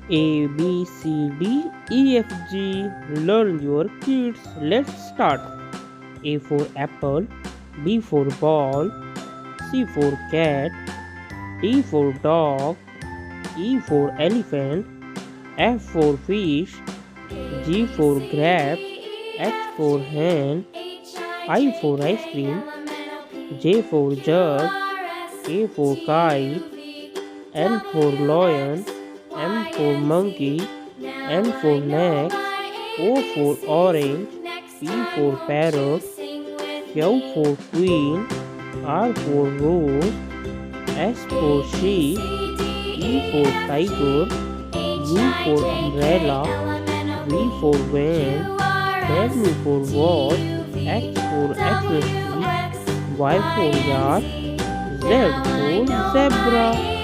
A, B, C, D, E, F, G. Learn your kids. Let's start. A for apple, B for ball, C for cat, D for dog, E for elephant, F for fish, G for grapes, H for hen, I for ice cream, J for jug, K for kite, L for lion, M for monkey, N for neck, O for orange, P for parrot, Q for queen, R for rose, S for sheep, T for tiger, U for umbrella, V for van, W for watch, X for Xmas tree, Y for yard, Z for zebra.